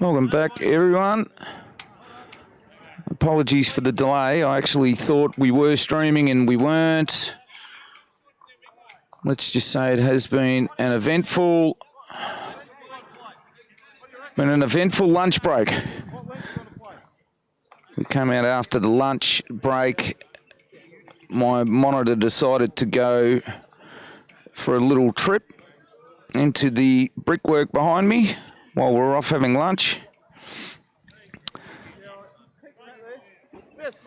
Welcome back, everyone. Apologies for the delay. I actually thought we were streaming and we weren't. Let's just say it has been an eventful lunch break. We came out after the lunch break. My monitor decided to go for a little trip into the brickwork behind me while we're off having lunch.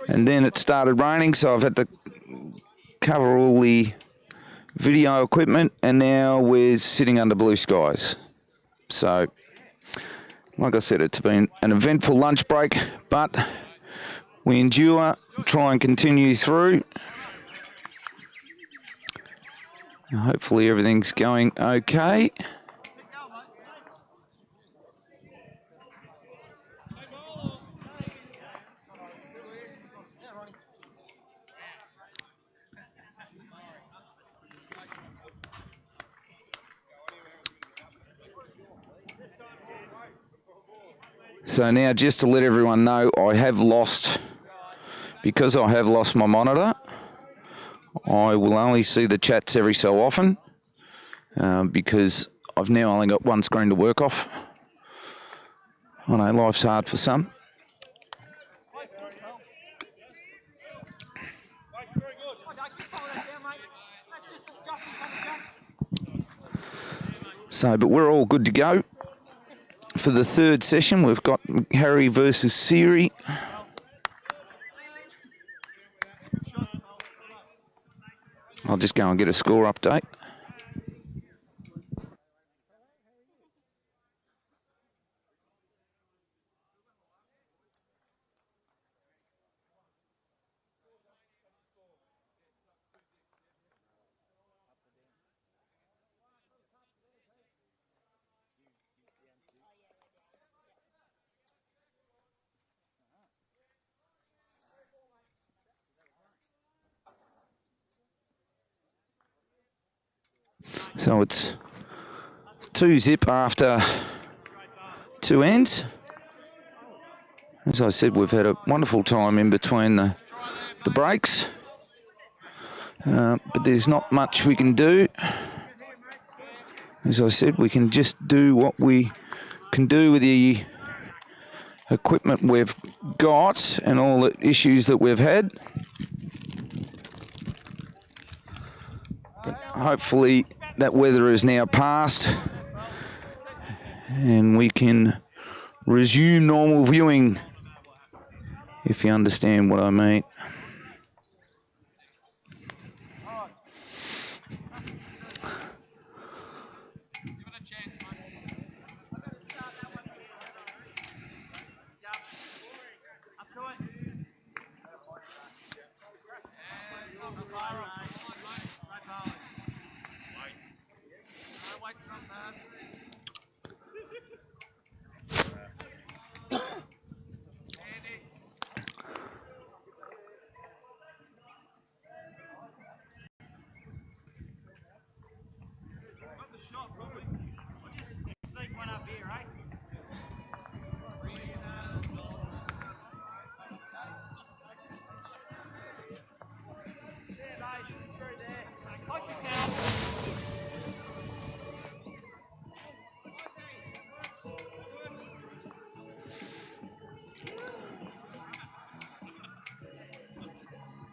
And then it started raining, so I've had to cover all the video equipment, and now we're sitting under blue skies. So, like I said, it's been an eventful lunch break, but we endure, try and continue through. Hopefully everything's going okay. So now, just to let everyone know, because I have lost my monitor, I will only see the chats every so often because I've now only got one screen to work off. I know life's hard for some. So, but we're all good to go. For the third session, we've got McHARRY versus SEEARY. I'll just go and get a score update. So it's 2-0 after 2 ends. As I said, we've had a wonderful time in between the breaks, but there's not much we can do. As I said, we can just do what we can do with the equipment we've got and all the issues that we've had. But hopefully that weather is now past and we can resume normal viewing, if you understand what I mean.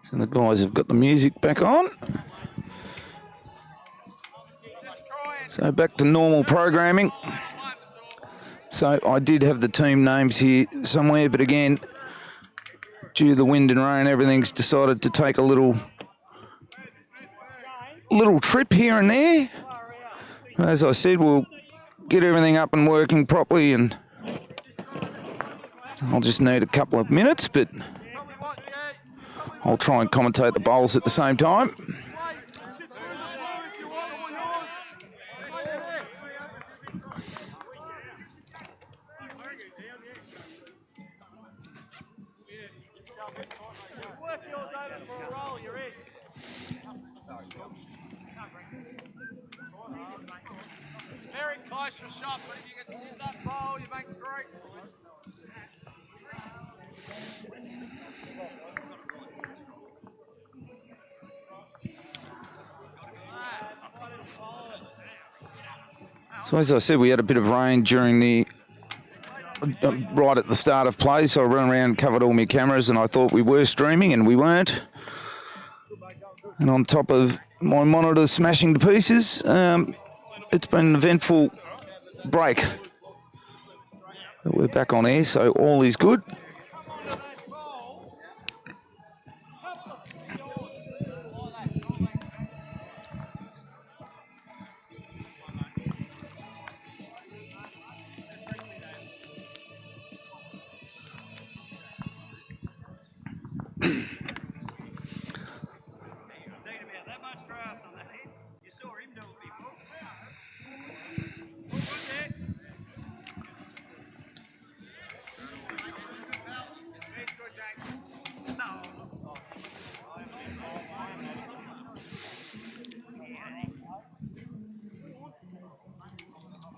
So the guys have got the music back on. So back to normal programming. So I did have the team names here somewhere, but again, due to the wind and rain, everything's decided to take a little trip here and there. As I said, we'll get everything up and working properly, and I'll just need a couple of minutes, but I'll try and commentate the bowls at the same time. Very close for a shot, but if you can sit that ball, you make great. So as I said, we had a bit of rain during the right at the start of play, so I ran around and covered all my cameras, and I thought we were streaming, and we weren't. And on top of my monitor smashing to pieces, it's been an eventful break. But we're back on air, so all is good.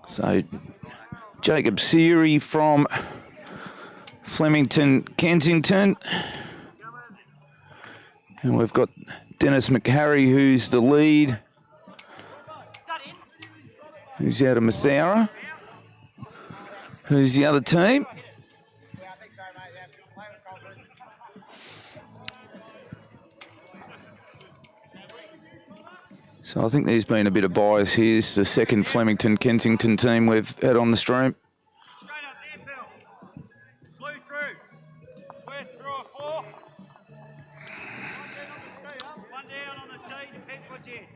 So, Jacob SEEARY from Flemington, Kensington. And we've got Dennis McHARRY, who's the lead, who's out of McHARRY, who's the other team. So I think there's been a bit of bias here. It's the second Flemington Kensington team we've had on the stream. Straight up there, Phil. Blue through. Square through a 4. One down on the tee, depends what you hit.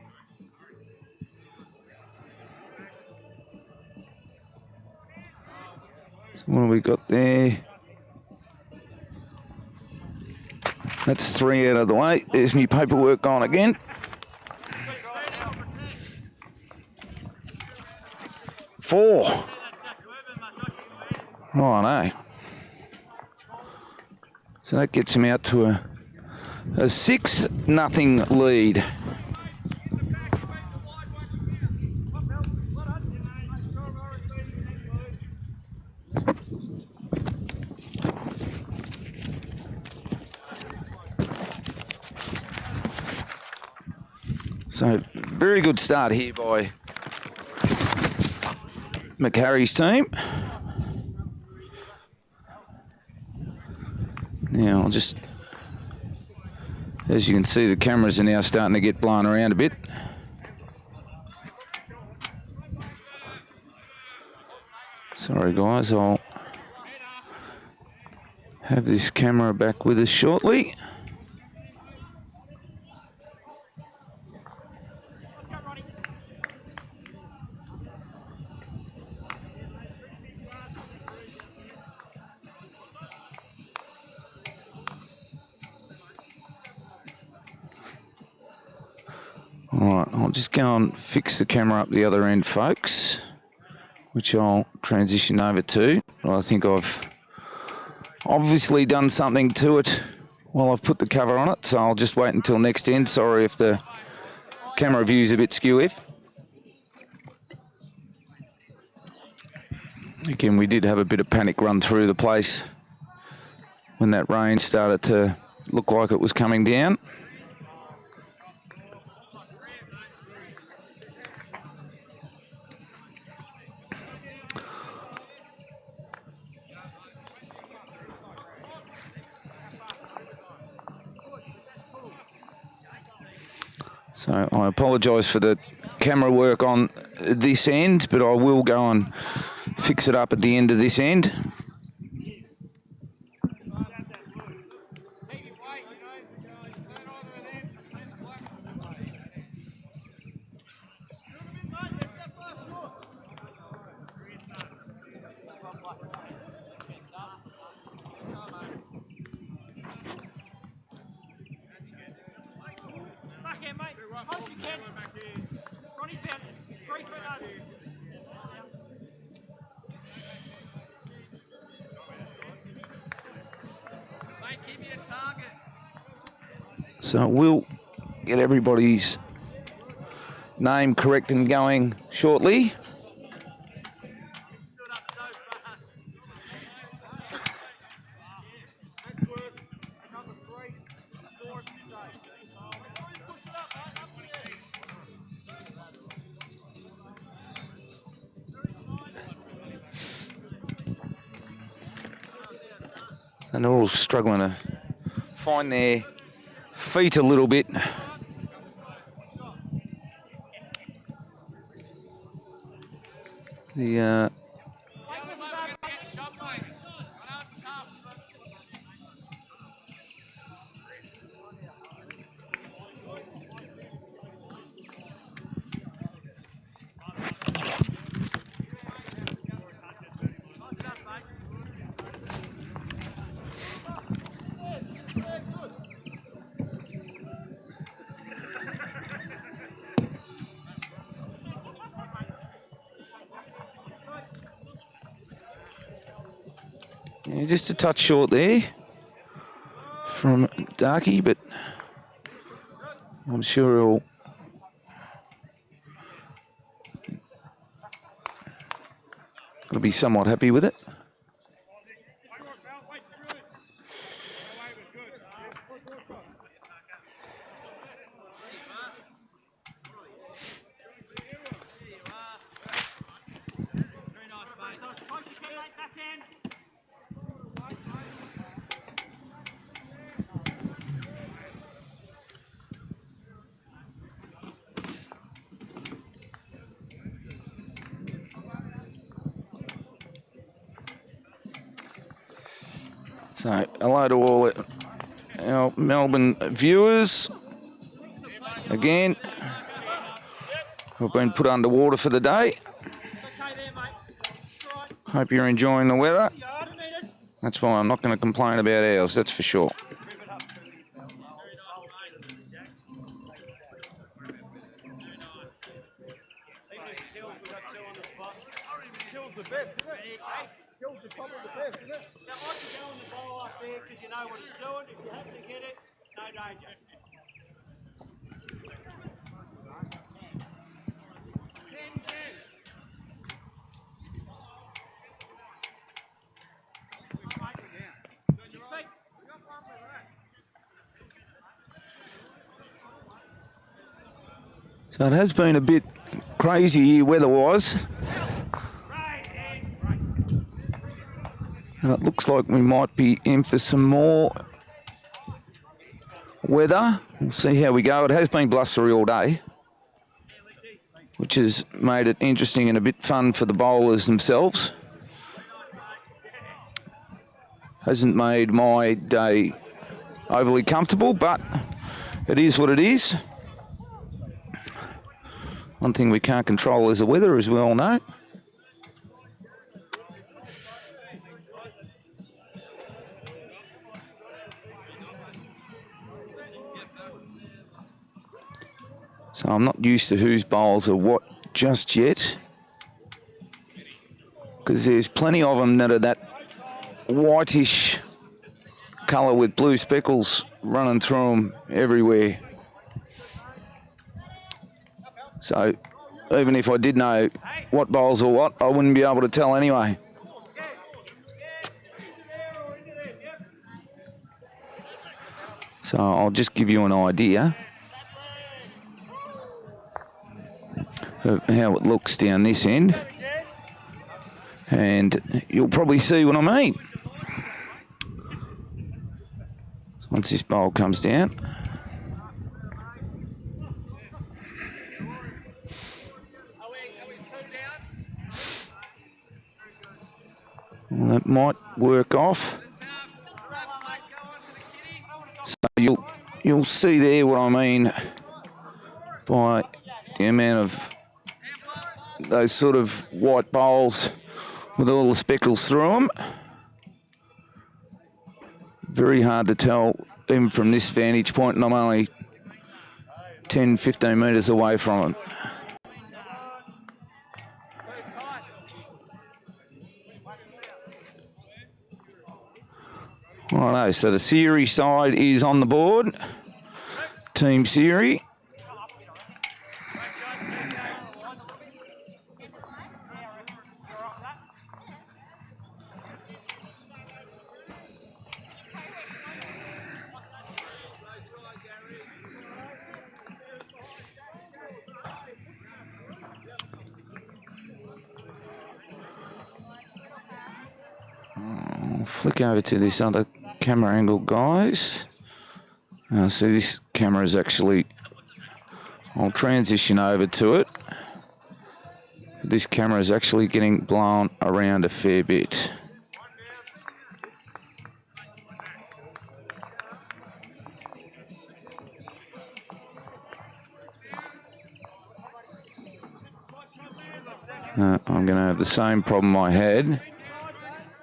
So what have we got there? That's 3 out of the way. There's me paperwork on again. Four. Right, so that gets him out to a 6-0 lead. So very good start here by McHARRY's team. Now, just as you can see, the cameras are now starting to get blown around a bit. Sorry guys, I'll have this camera back with us shortly. Alright, I'll just go and fix the camera up the other end, folks, which I'll transition over to. I think I've obviously done something to it while I've put the cover on it, so I'll just wait until next end. Sorry if the camera view's a bit skew. Again, we did have a bit of panic run through the place when that rain started to look like it was coming down. So I apologise for the camera work on this end, but I will go and fix it up at the end of this end. So we'll get everybody's name correct and going shortly. And they're all struggling to find their feet a little bit. The yeah, just a touch short there from Darky, but I'm sure he'll be somewhat happy with it. So, hello to all our Melbourne viewers. Again, we've been put underwater for the day. Hope you're enjoying the weather. That's why I'm not going to complain about ours, that's for sure. Kills the best, isn't it? Kills the probably the best, isn't it? Now I can go on the ball like there because you know what it's doing. If you happen to get it, no danger. So it has been a bit crazy here weather-wise. And it looks like we might be in for some more weather. We'll see how we go. It has been blustery all day, which has made it interesting and a bit fun for the bowlers themselves. Hasn't made my day overly comfortable, but it is what it is. One thing we can't control is the weather, as we all know. So I'm not used to whose bowls are what just yet, because there's plenty of them that are that whitish colour with blue speckles running through them everywhere. So even if I did know what bowls are what, I wouldn't be able to tell anyway. So I'll just give you an idea of how it looks down this end, and you'll probably see what I mean once this bowl comes down. Well, that might work off. So you'll see there what I mean by the amount of those sort of white bowls with all the speckles through them. Very hard to tell even from this vantage point, and I'm only 10, 15 metres away from it. Righto, so the SEEARY side is on the board. Team SEEARY. flick over to this other camera angle, guys. See, this camera is actually, I'll transition over to it. This camera is actually getting blown around a fair bit. I'm going to have the same problem I had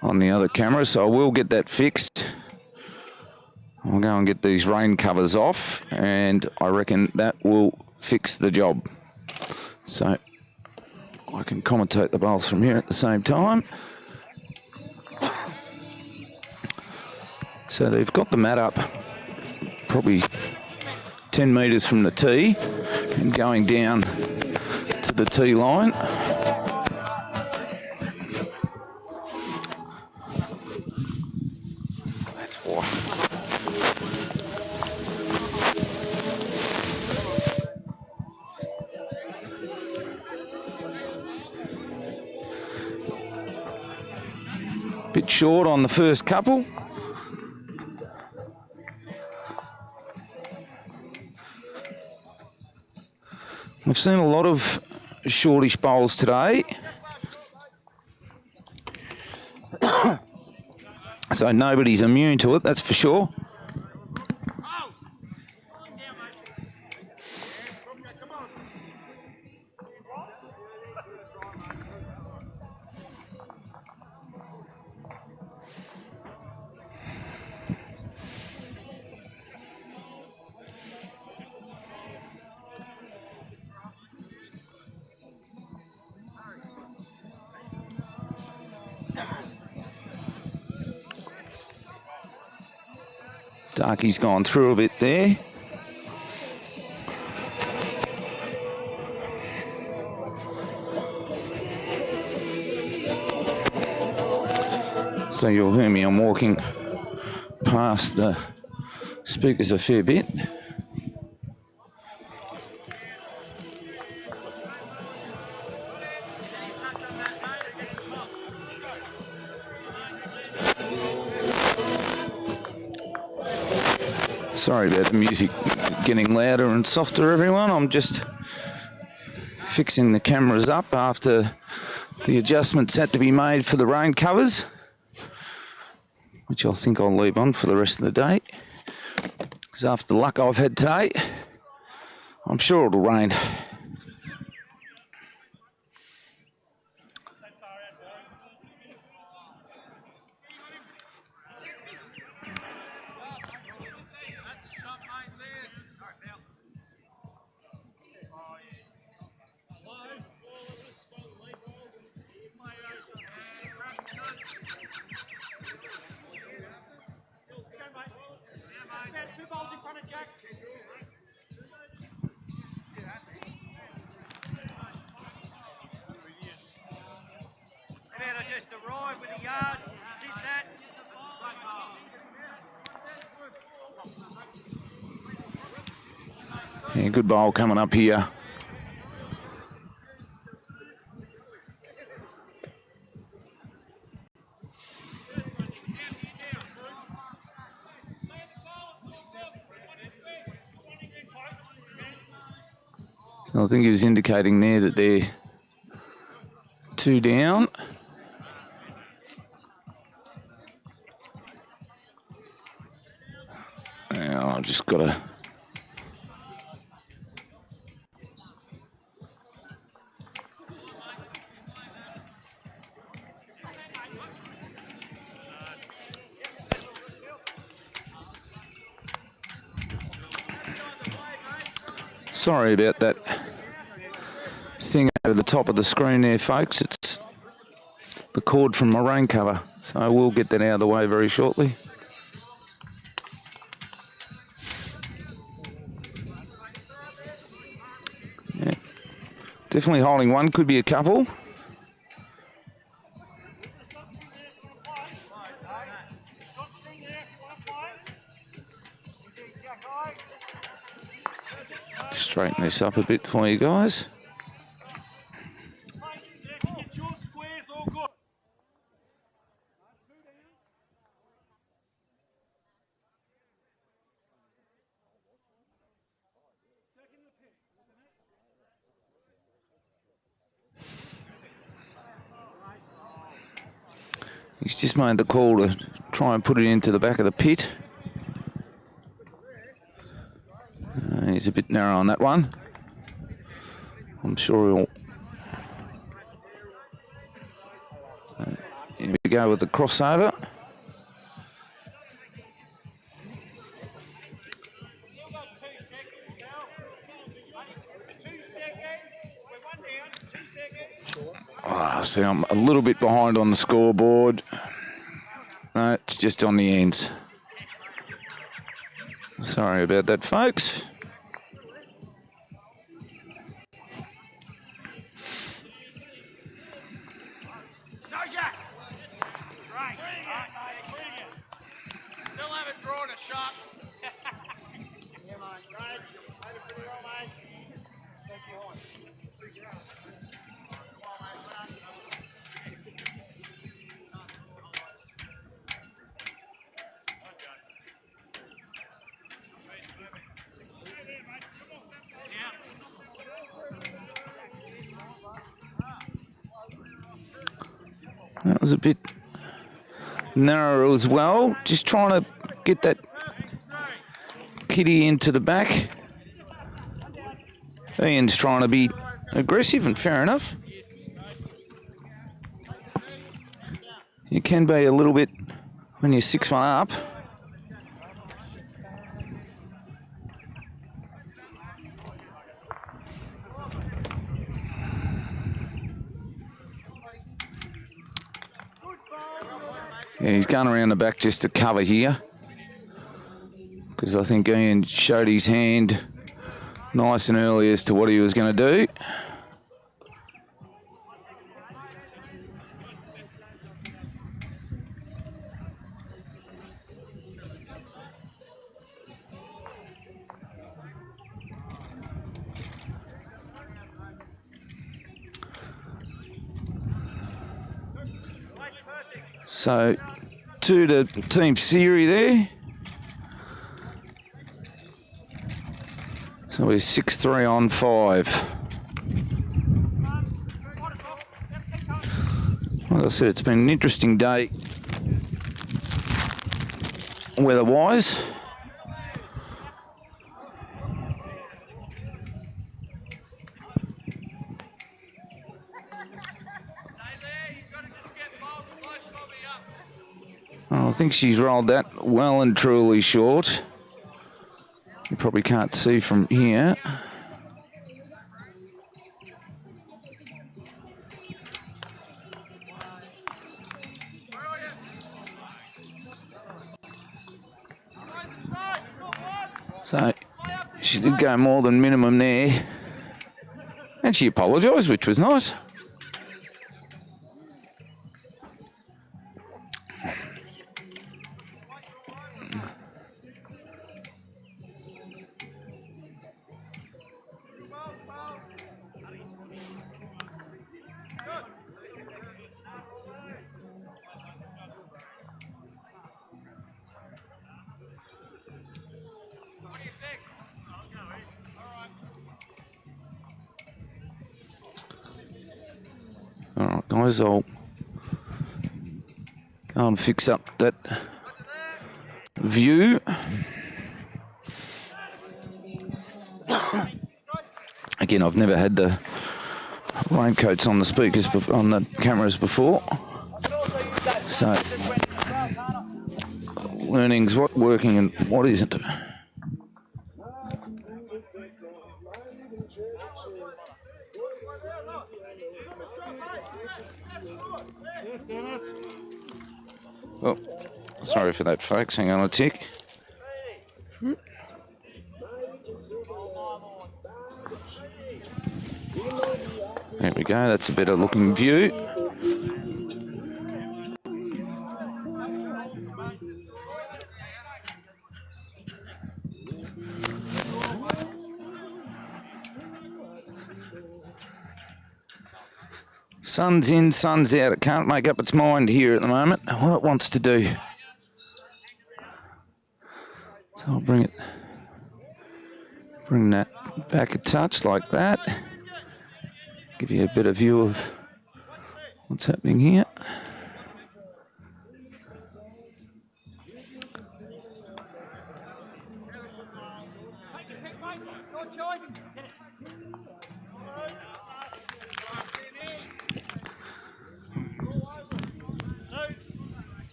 on the other camera, so I will get that fixed. I'll go and get these rain covers off, and I reckon that will fix the job. So I can commentate the bowls from here at the same time. So they've got the mat up probably 10 metres from the tee and going down to the tee line. That's why. Bit short on the first couple. We've seen a lot of shortish bowls today. So nobody's immune to it, that's for sure. Darky's gone through a bit there. So you'll hear me, I'm walking past the speakers a fair bit. Sorry about the music getting louder and softer, everyone. I'm just fixing the cameras up after the adjustments had to be made for the rain covers, which I think I'll leave on for the rest of the day. Because after the luck I've had today, I'm sure it'll rain. Two balls in front of Jack. Better just arrive with a yard, sit that. Yeah, good bowl coming up here. So I think he was indicating there that they're 2 down. Now I've just got to... Sorry about that thing over the top of the screen there, folks. It's the cord from my rain cover, so I will get that out of the way very shortly. Yeah. Definitely holding one, could be a couple. Straighten this up a bit for you guys. He's just made the call to try and put it into the back of the pit. He's a bit narrow on that one. I'm sure he'll... Here we go with the crossover. See, I'm a little bit behind on the scoreboard. No, it's just on the ends. Sorry about that, folks. That was a bit narrow as well. Just trying to get that kitty into the back. Ian's trying to be aggressive, and fair enough. You can be a little bit when you're 6-1 up. Yeah, he's going around the back just to cover here, because I think Ian showed his hand nice and early as to what he was going to do. So, 2 to Team SEEARY there. So we're 6-3 on 5. Like I said, it's been an interesting day weather-wise. I think she's rolled that well and truly short. You probably can't see from here. So she did go more than minimum there. And she apologised, which was nice. All right, guys, I'll go and fix up that view. Again, I've never had the raincoats on the speakers, on the cameras before. So, learning's what working and what isn't. Oh, sorry for that, folks. Hang on a tick. There we go. That's a better looking view. Sun's in, sun's out. It can't make up its mind here at the moment what it wants to do. So I'll bring that back a touch like that. Give you a better view of what's happening here.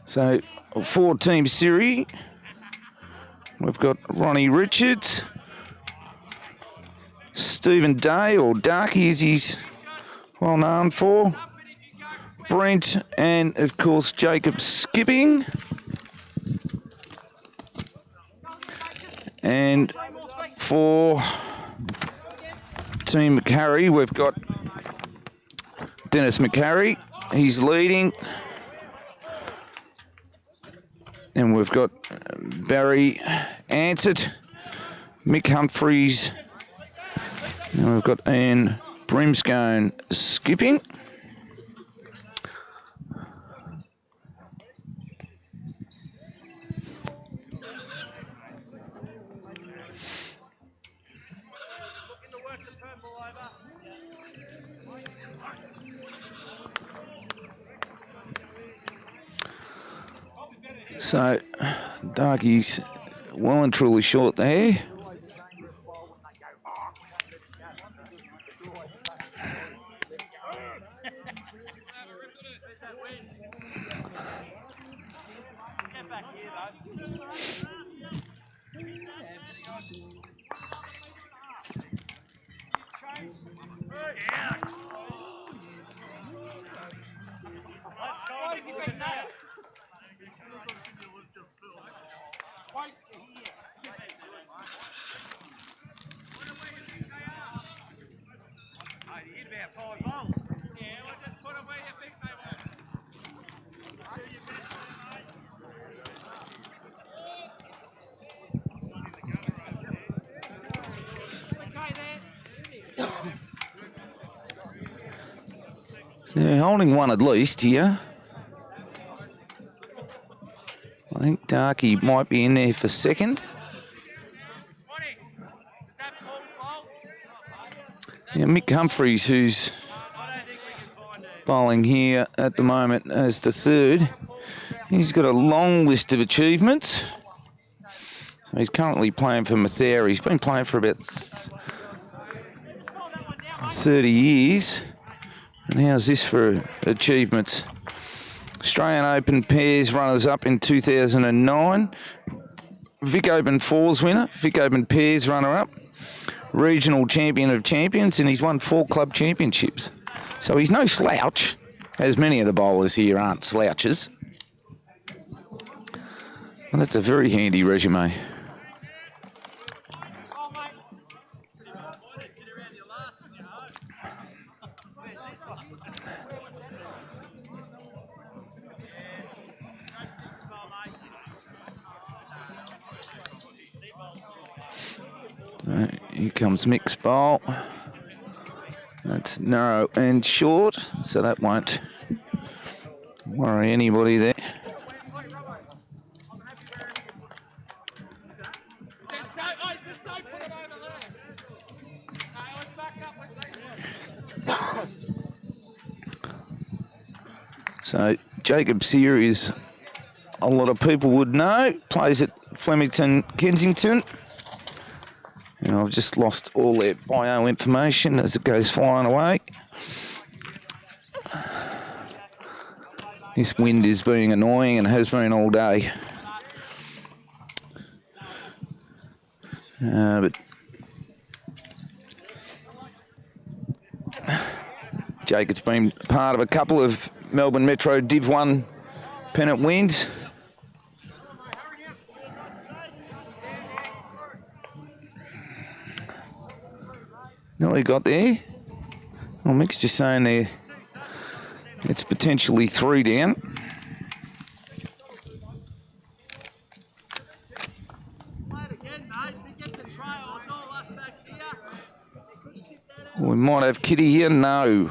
So, 4-team SEEARY. We've got Ronnie Richards, Stephen Day, or Darky as he's well known for, Brent, and of course Jacob Skipping. And for Team McHARRY, we've got Dennis McHARRY. He's leading. And we've got Barry Ansett, Mick Humphreys, and we've got Ian Brimscone skipping. So, Darky's well and truly short there. They're holding one at least here. I think Darky might be in there for second. Yeah, Mick Humphreys, who's bowling here at the moment as the third, he's got a long list of achievements. So he's currently playing for McHARRY. He's been playing for about 30 years. And how's this for achievements? Australian Open pairs runners-up in 2009. Vic Open fours winner. Vic Open pairs runner-up. Regional champion of champions, and he's won 4 club championships. So he's no slouch, as many of the bowlers here aren't slouches. Well, that's a very handy resume. Here comes Mick's bowl. That's narrow and short, so that won't worry anybody there. So Jacob SEEARY is, a lot of people would know, plays at Flemington, Kensington. And I've just lost all their bio information as it goes flying away. This wind is being annoying and has been all day. But Jacob's been part of a couple of Melbourne Metro Div 1 pennant wins. Nearly got there. Well, Mick's just saying there it's potentially 3 down. We might have Kitty here. No.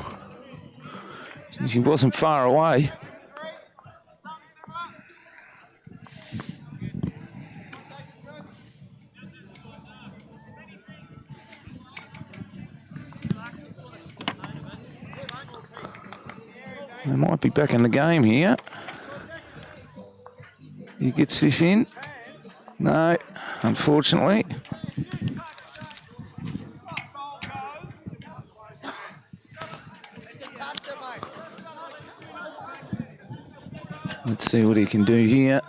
Since he wasn't far away. They might be back in the game here. He gets this in. No, unfortunately. Let's see what he can do here.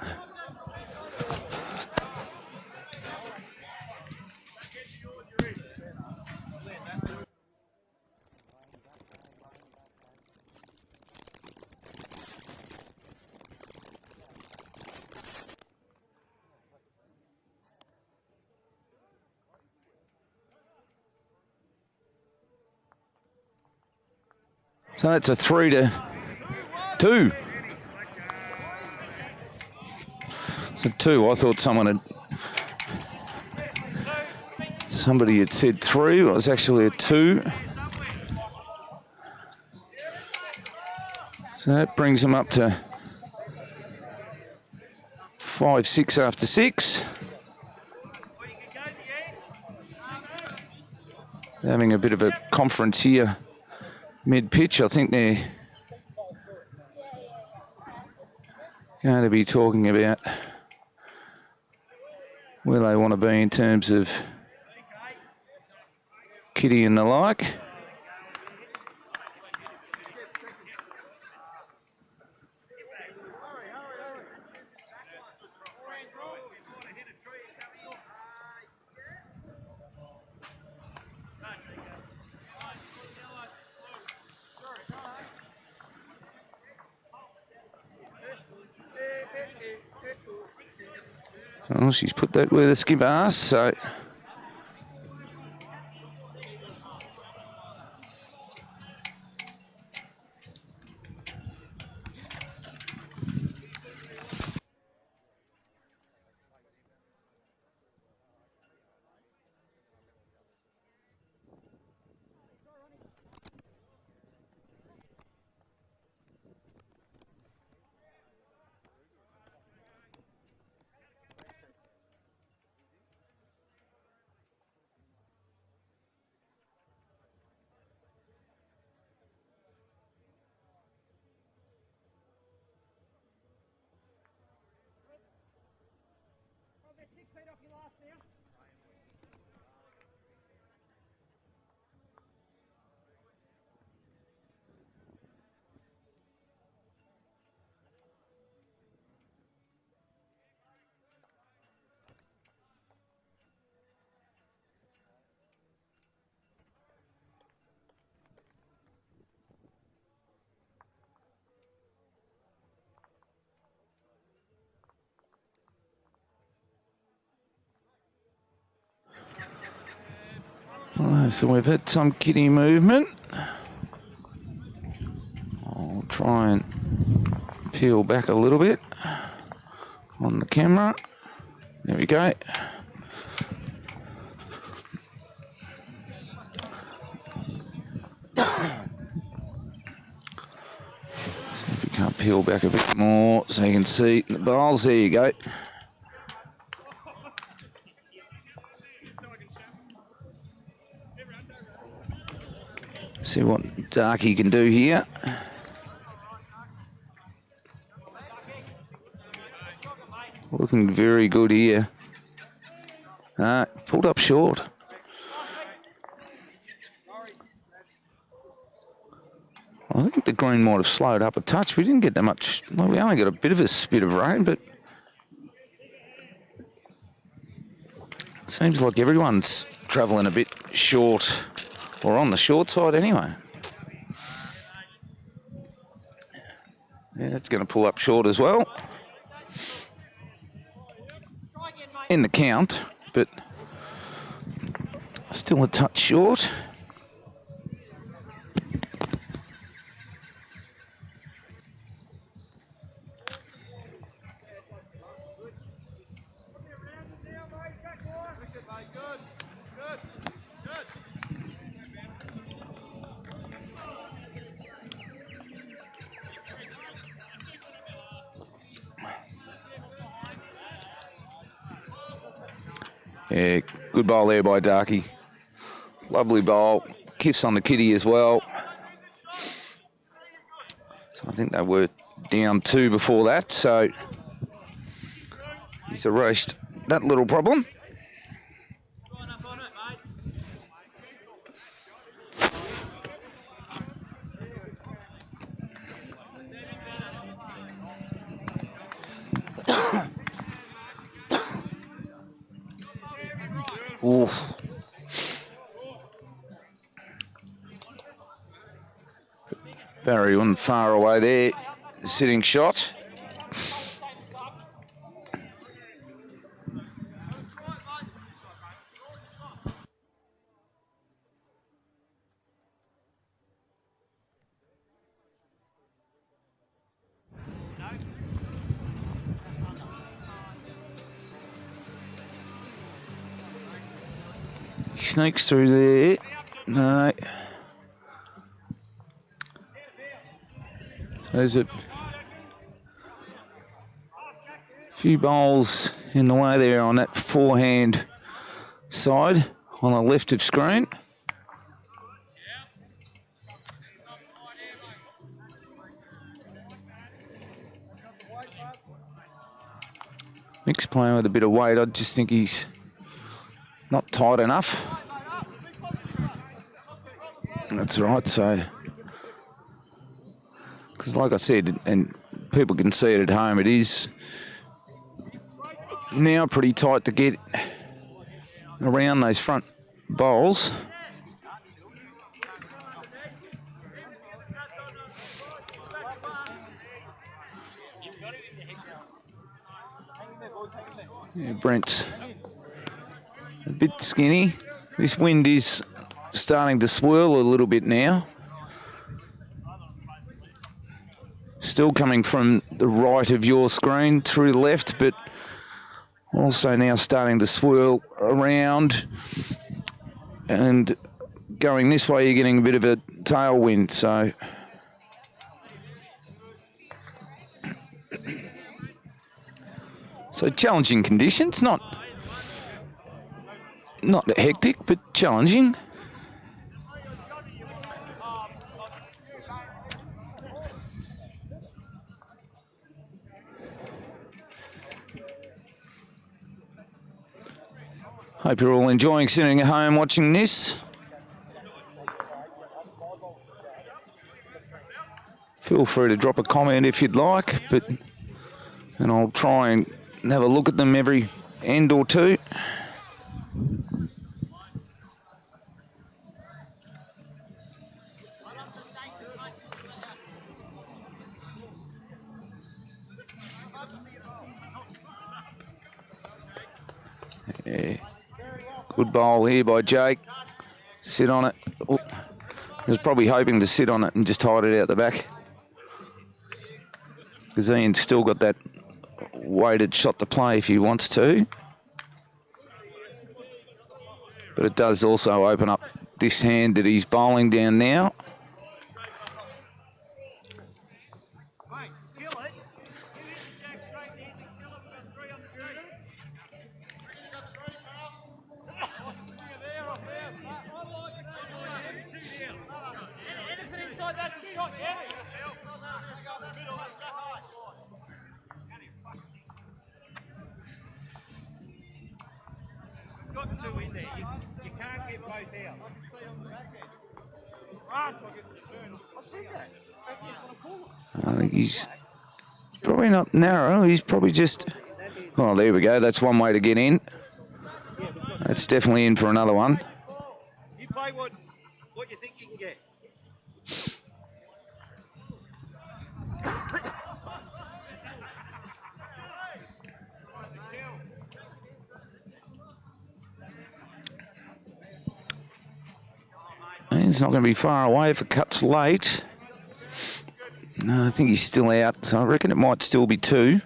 So that's a 3-2. So 2. I thought somebody had said 3. It was actually a 2. So that brings them up to 5-6 after 6. They're having a bit of a conference here mid-pitch. I think they're going to be talking about where they want to be in terms of Kitty and the like. Well, she's put that where the skipper asked, so... Right, so we've had some Kitty movement. I'll try and peel back a little bit on the camera. There we go. See if we can't peel back a bit more so you can see the bowls. There you go. See what Darky can do here. Looking very good here. Pulled up short. I think the green might have slowed up a touch. We didn't get that much. Well, we only got a bit of a spit of rain, but it seems like everyone's travelling a bit short, or on the short side anyway. Yeah, that's going to pull up short as well. In the count, but still a touch short. Yeah, good bowl there by Darky. Lovely bowl. Kiss on the kitty as well. So I think they were down 2 before that, so he's erased that little problem. Oof. Barry wasn't far away there, sitting shot. Sneaks through there. No. So there's a few bowls in the way there on that forehand side on the left of screen. Mick's playing with a bit of weight. I just think he's not tight enough. That's right, so... Because like I said, and people can see it at home, it is now pretty tight to get around those front bowls. Yeah, Brent's a bit skinny. This wind is starting to swirl a little bit now. Still coming from the right of your screen through the left, but also now starting to swirl around. And going this way, you're getting a bit of a tailwind, so... So challenging conditions, not hectic, but challenging. Hope you're all enjoying sitting at home watching this. Feel free to drop a comment if you'd like, and I'll try and have a look at them every end or two. Yeah. Good bowl here by Jake. Sit on it. Oh. He was probably hoping to sit on it and just hide it out the back. Because Ian's still got that weighted shot to play if he wants to. But it does also open up this hand that he's bowling down now. Got 2 in there. You can't get both out. I can see on the back end. I think he's probably not narrow. He's probably just... Oh, there we go. That's one way to get in. That's definitely in for another one. You play what you think you can get. He's not going to be far away if it cuts late. No, I think he's still out, so I reckon it might still be 2.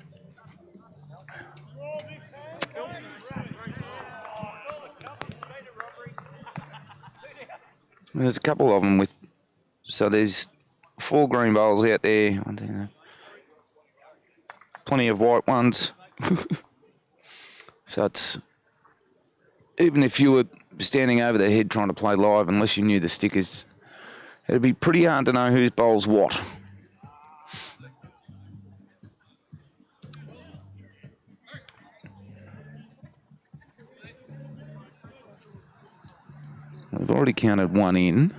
There's a couple of them with... So there's 4 green bowls out there. I don't know. Plenty of white ones. So it's even if you were standing over their head trying to play live, unless you knew the stickers, it'd be pretty hard to know whose bowls what. We've already counted one in.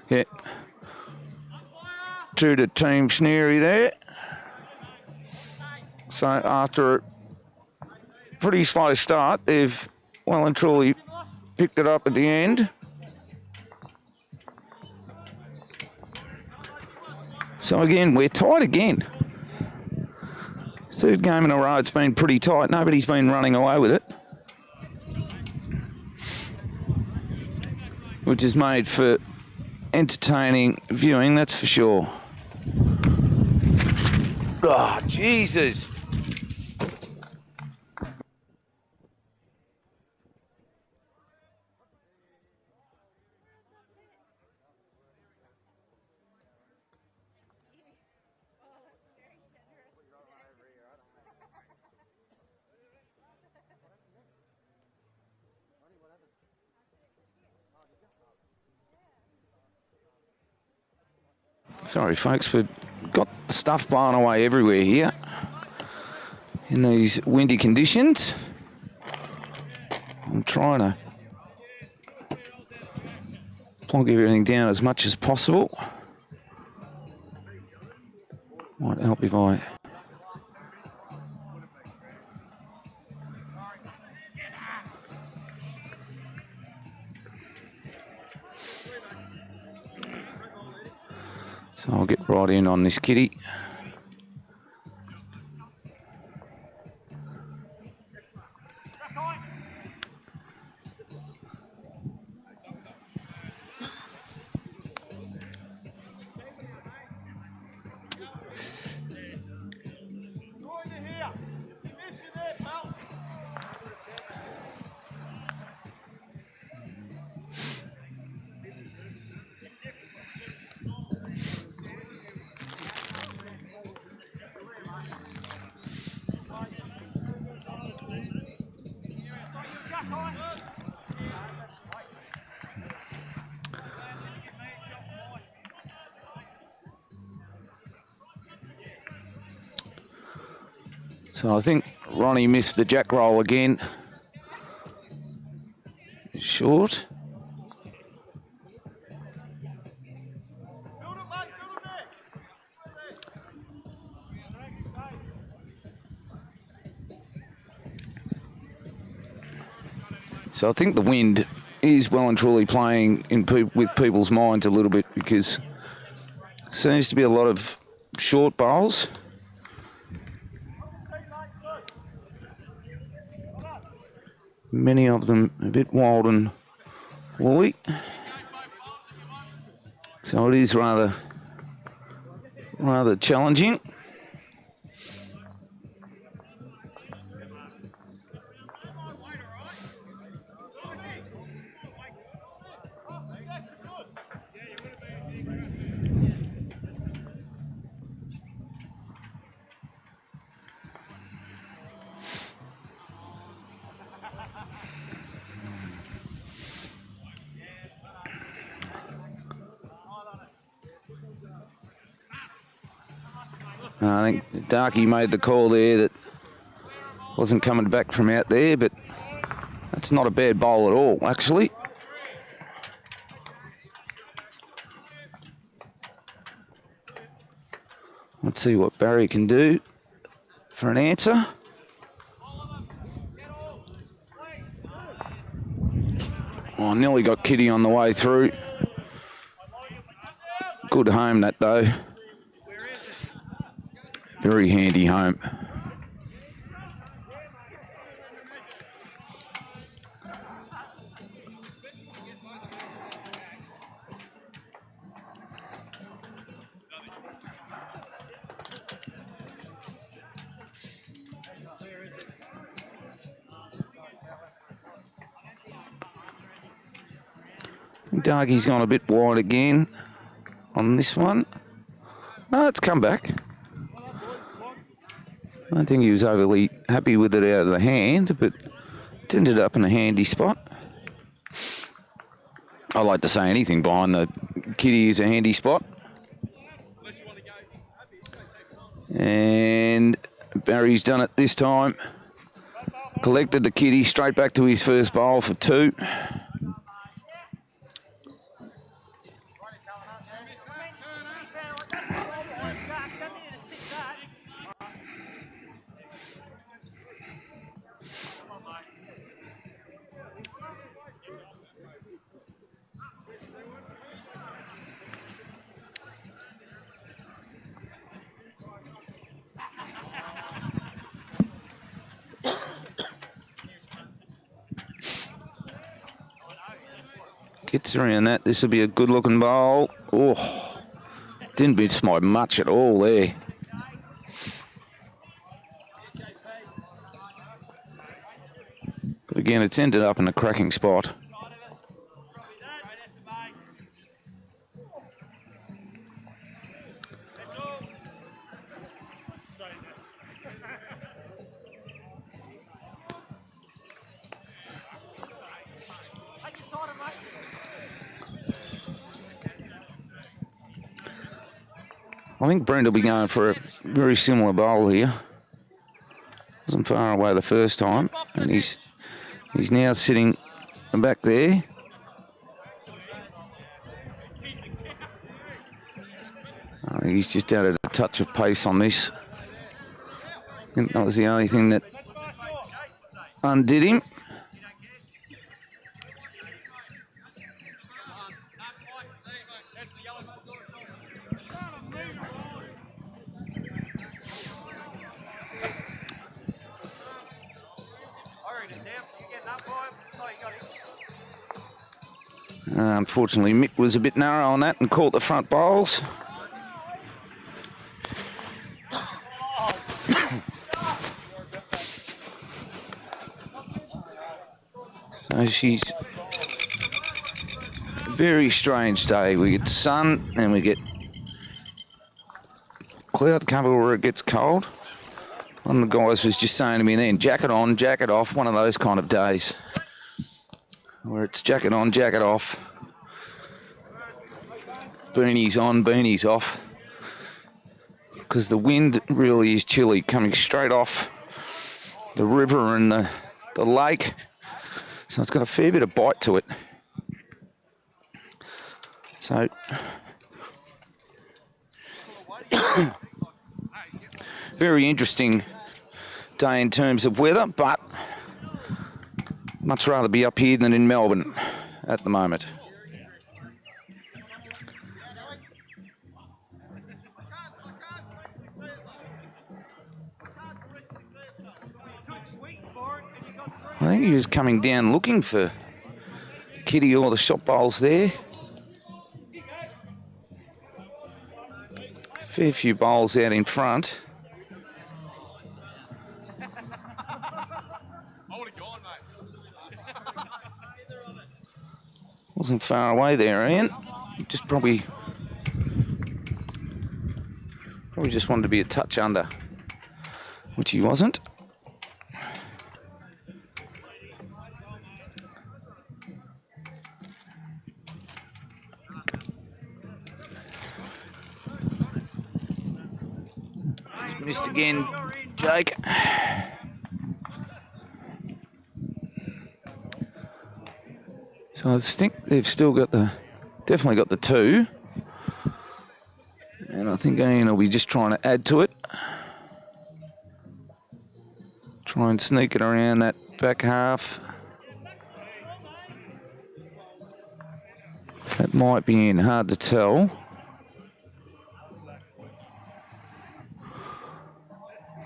Yeah. 2 to Team SEEARY there. So after a pretty slow start, they've well and truly picked it up at the end. So again, we're tight again. Third game in a row, it's been pretty tight. Nobody's been running away with it, which is made for entertaining viewing, that's for sure. Oh, Jesus. Sorry, folks, we've got stuff blown away everywhere here in these windy conditions. I'm trying to plonk everything down as much as possible. Might help if I... So I'll get right in on this kitty. So I think Ronnie missed the jack roll again. Short. So I think the wind is well and truly playing with people's minds a little bit, because there seems to be a lot of short bowls. Many of them a bit wild and woolly. So it is rather challenging. I think Darky made the call there that wasn't coming back from out there, but that's not a bad bowl at all, actually. Let's see what Barry can do for an answer. Oh, nearly got Kitty on the way through. Good home that though. Very handy home. Darky's gone a bit wide again. on this one. No, it's come back. I don't think he was overly happy with it out of the hand, but it ended up in a handy spot. I like to say anything behind the kitty is a handy spot. And Barry's done it this time. Collected the kitty straight back to his first bowl for 2. Gets around that. This will be a good looking bowl. Oh, didn't miss my much at all there. But again, it's ended up in a cracking spot. I think Brent will be going for a very similar bowl here. Wasn't far away the first time, and he's now sitting back there. I think he's just added a touch of pace on this. I think that was the only thing that undid him. Unfortunately, Mick was a bit narrow on that and caught the front bowls. So she's a very strange day. We get sun and we get cloud cover where it gets cold. One of the guys was just saying to me then, jacket on, jacket off, one of those kind of days where it's jacket on, jacket off. Beanies on, beanies off, because the wind really is chilly, coming straight off the river and the lake, so it's got a fair bit of bite to it. So very interesting day in terms of weather, but much rather be up here than in Melbourne at the moment. I think he was coming down looking for kitty or the shot bowls there. Fair few bowls out in front. Wasn't far away there, Ian. Just probably just wanted to be a touch under, which he wasn't. Missed again, Jake. So I think they've still got definitely got the 2. And I think Ian will be just trying to add to it. Try and sneak it around that back half. That might be in, hard to tell.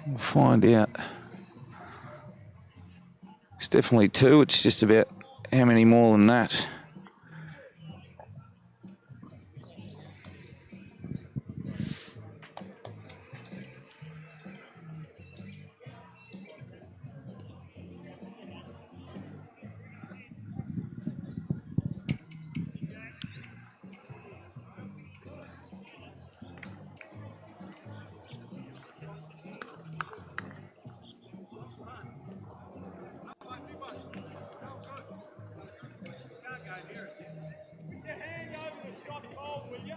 We'll find out. It's definitely 2. It's just about how many more than that. Put your hand over the shot hole, will you?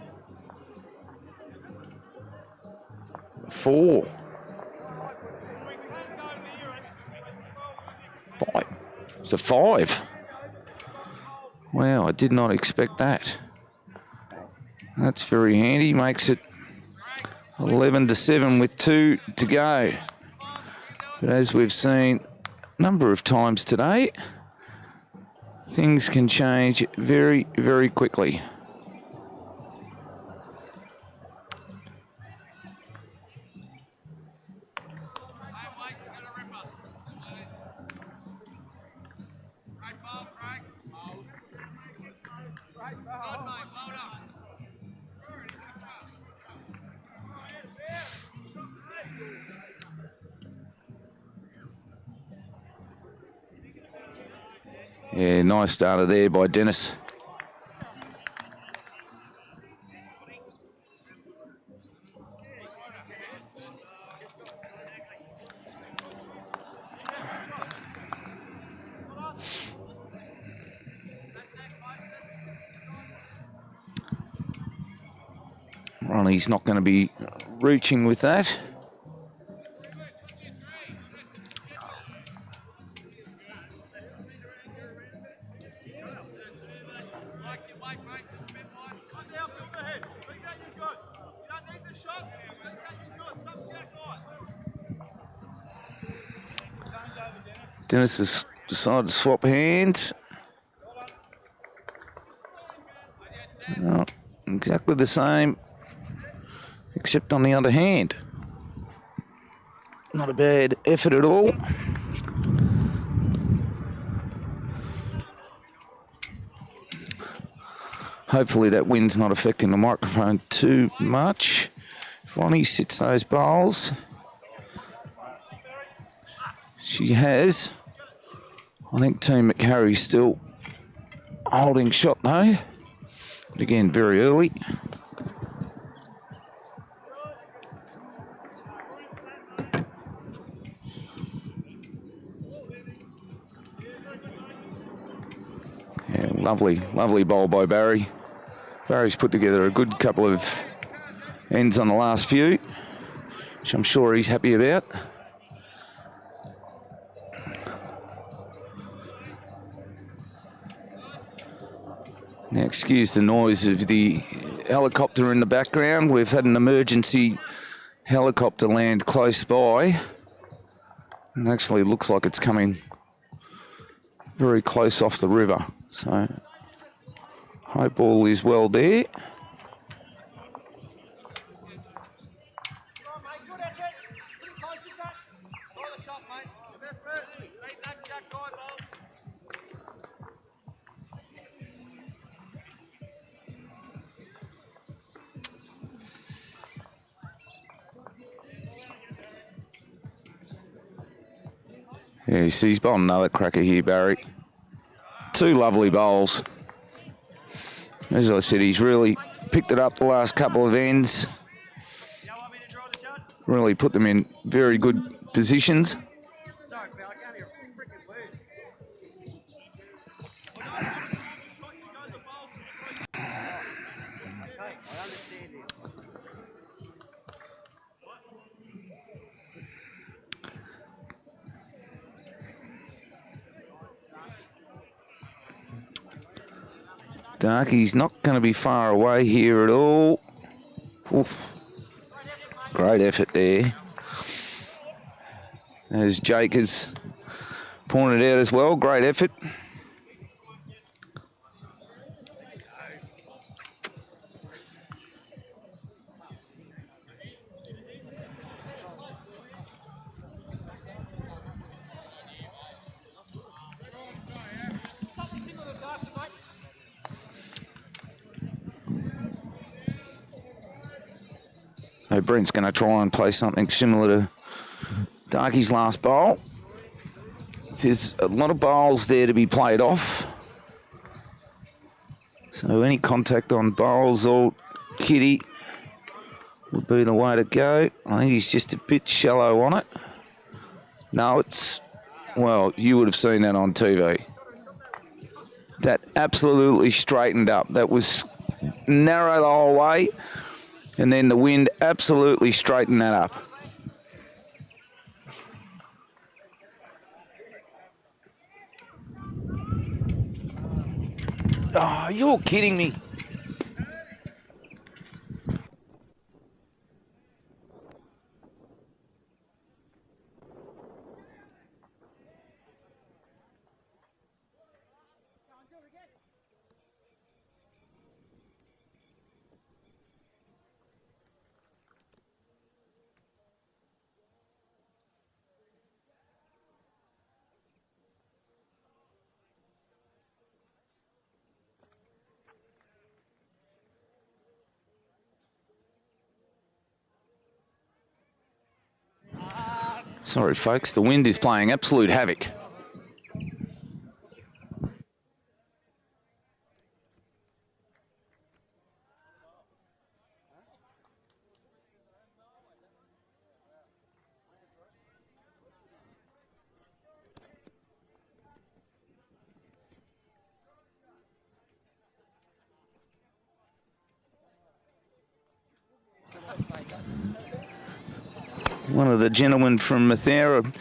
4. We can't go near it. 5. It's a 5. Wow, I did not expect that. That's very handy. Makes it 11-7 with 2 to go. But as we've seen a number of times today, things can change very, very quickly. Yeah, nice starter there by Dennis. Ronnie's not going to be reaching with that. Dennis has decided to swap hands. Well, exactly the same, except on the other hand. Not a bad effort at all. Hopefully that wind's not affecting the microphone too much. If Ronnie sits those bowls, she has. I think Team McHARRY's still holding shot though. But again, very early. Yeah, lovely bowl by Barry. Barry's put together a good couple of ends on the last few, which I'm sure he's happy about. Now, excuse the noise of the helicopter in the background. We've had an emergency helicopter land close by. It actually looks like it's coming very close off the river. So, hope all is well there. Yeah, he's bowled another cracker here, Barry. 2 lovely bowls. As I said, he's really picked it up the last couple of ends. Really put them in very good positions. Darkie's not going to be far away here at all. Oof. Great effort there. As Jake has pointed out as well, great effort. So Brent's going to try and play something similar to Darkie's last bowl. There's a lot of bowls there to be played off. So any contact on bowls or kitty would be the way to go. I think he's just a bit shallow on it. No, it's, well, you would have seen that on TV. that absolutely straightened up. That was narrow the whole way, and then the wind absolutely straightened that up. Oh, you're kidding me. Sorry, folks, the wind is playing absolute havoc. One of the gentlemen from McHARRY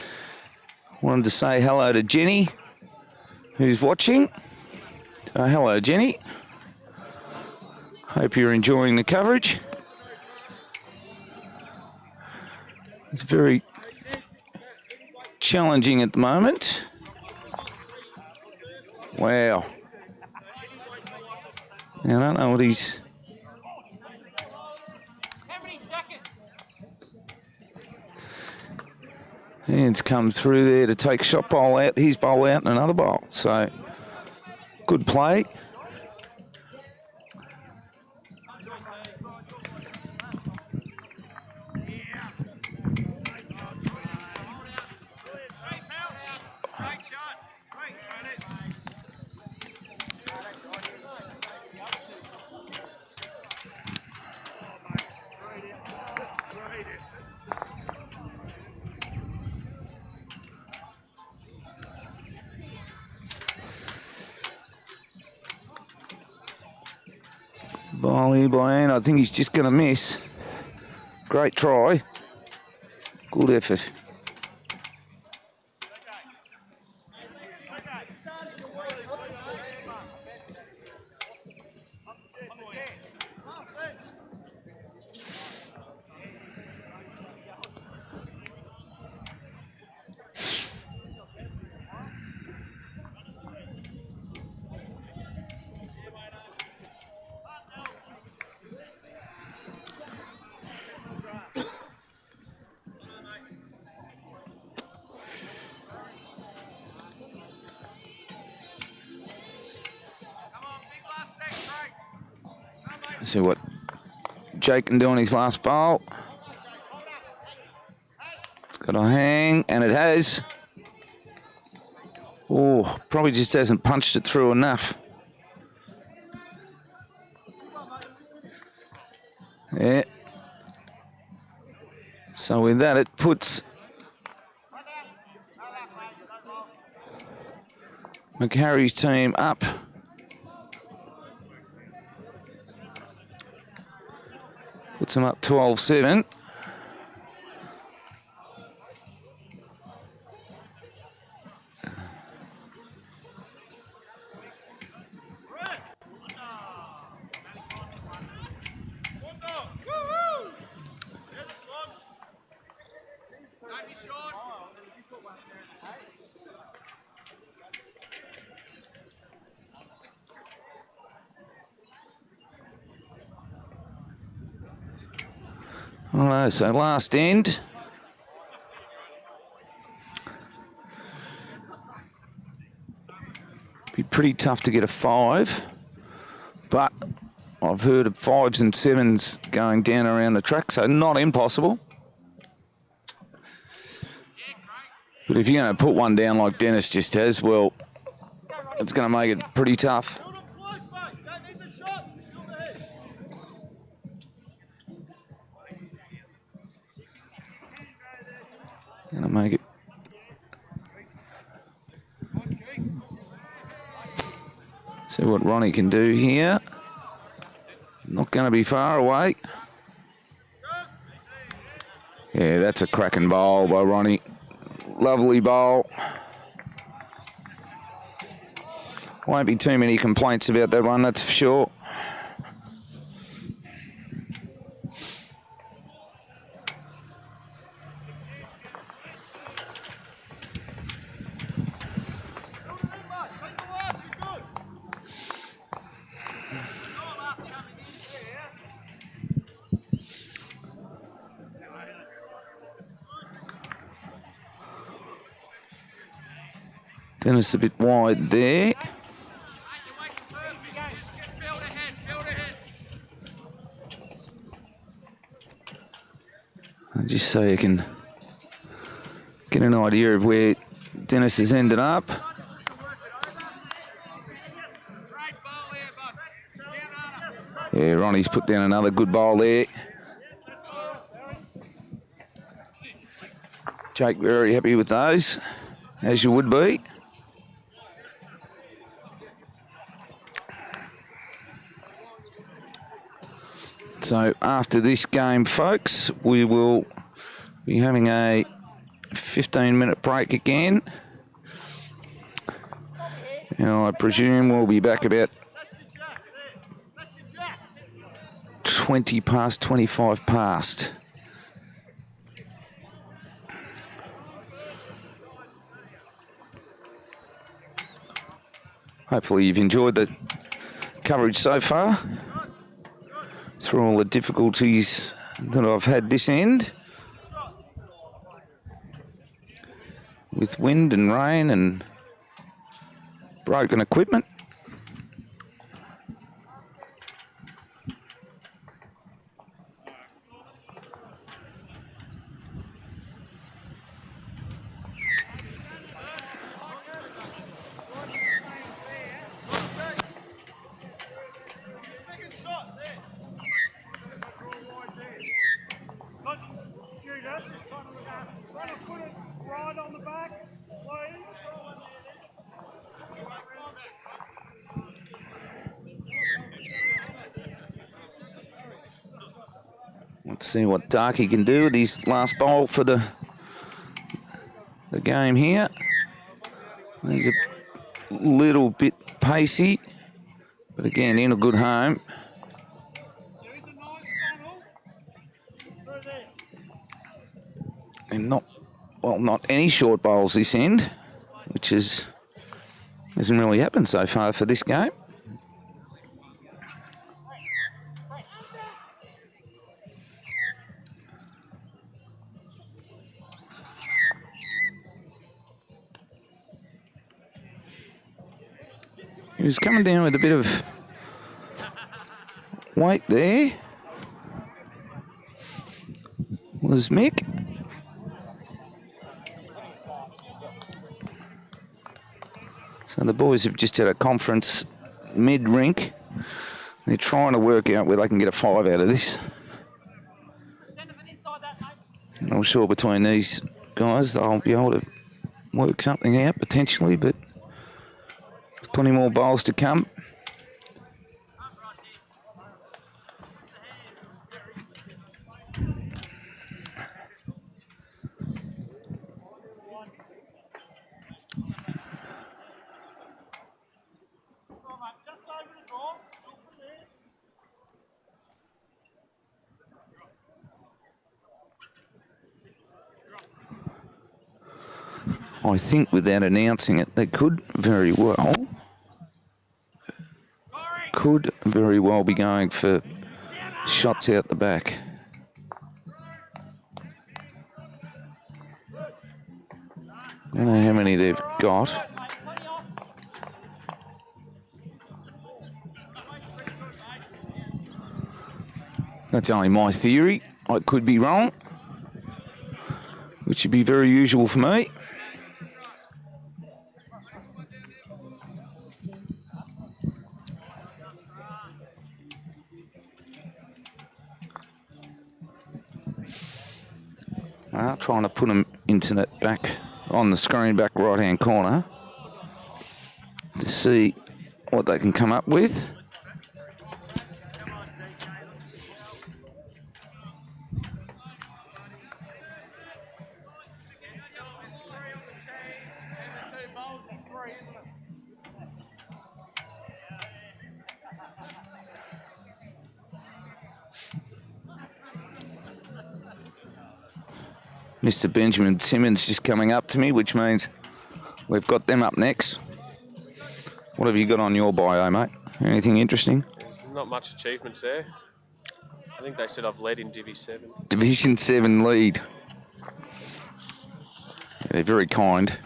wanted to say hello to Jenny, who's watching. So hello, Jenny. Hope you're enjoying the coverage. It's very challenging at the moment. Wow. I don't know what he's... Hands come through there to take shot bowl out, his bowl out, and another bowl. So, good play. Ball here by Ann. I think he's just going to miss. Great try. Good effort. Let's see what Jake can do on his last bowl. It's got a hang, and it has. Oh, probably just hasn't punched it through enough. Yeah. So with that, it puts McHARRY's team up. Puts them up 12-7. All right, so last end. Be pretty tough to get a 5, but I've heard of 5s and 7s going down around the track, so not impossible. But if you're going to put one down like Dennis just has, well, it's going to make it pretty tough. Going to make it. See what Ronnie can do here. Not going to be far away. Yeah, that's a cracking bowl by Ronnie. Lovely bowl. Won't be too many complaints about that one, that's for sure. Dennis a bit wide there. Just so you can get an idea of where Dennis has ended up. Yeah, Ronnie's put down another good bowl there. Jake very happy with those, as you would be. So after this game, folks, we will be having a 15-minute break again. And I presume we'll be back about 20 past, 25 past. Hopefully you've enjoyed the coverage so far, through all the difficulties that I've had this end, with wind and rain and broken equipment. Let's see what Darky can do with his last bowl for the game here. He's a little bit pacey, but again, in a good home. And not any short bowls this end, which hasn't really happened so far for this game. He was coming down with a bit of weight there. Was Mick. So the boys have just had a conference mid-rink. They're trying to work out where they can get a 5 out of this. I'm sure between these guys they'll be able to work something out potentially, but there's plenty more bowls to come. I think without announcing it, they could very well be going for shots out the back. I don't know how many they've got. That's only my theory. I could be wrong, which would be very usual for me. Trying to put them into that back, on the screen back right-hand corner to see what they can come up with. Mr. Benjamin Simmons just coming up to me, which means we've got them up next. What have you got on your bio, mate? Anything interesting? There's not much achievements there. I think they said I've led in Divi 7. Division 7 lead. They're very kind.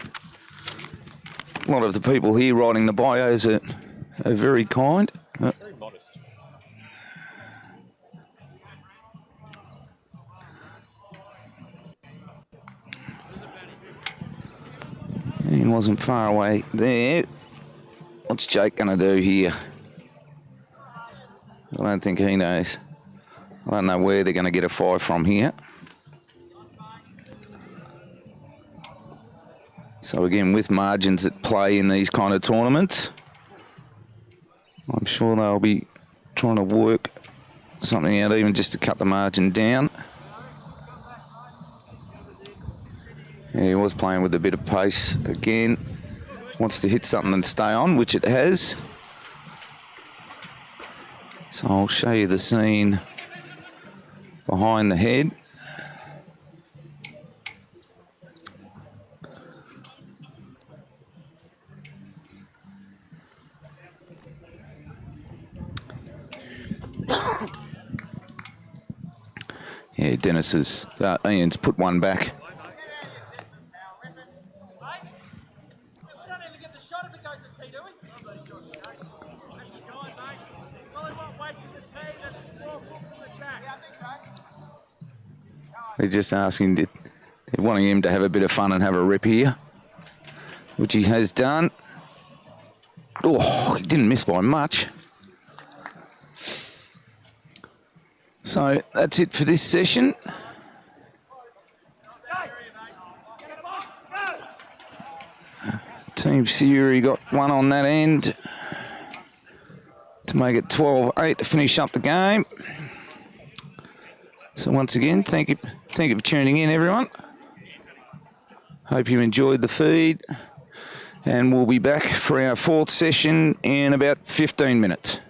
A lot of the people here writing the bios are very kind. Very modest. He wasn't far away there. What's Jake going to do here? I don't think he knows. I don't know where they're going to get a 5 from here. So again, with margins at play in these kind of tournaments, I'm sure they'll be trying to work something out, even just to cut the margin down. Yeah, he was playing with a bit of pace again. Wants to hit something and stay on, which it has. So I'll show you the scene behind the head. Yeah, Ian's put one back. They're just asking, they're wanting him to have a bit of fun and have a rip here, which he has done. Oh, he didn't miss by much. So that's it for this session. Team SEEARY got one on that end to make it 12-8 to finish up the game. So once again, thank you for tuning in, everyone. Hope you enjoyed the feed, and we'll be back for our 4th session in about 15 minutes.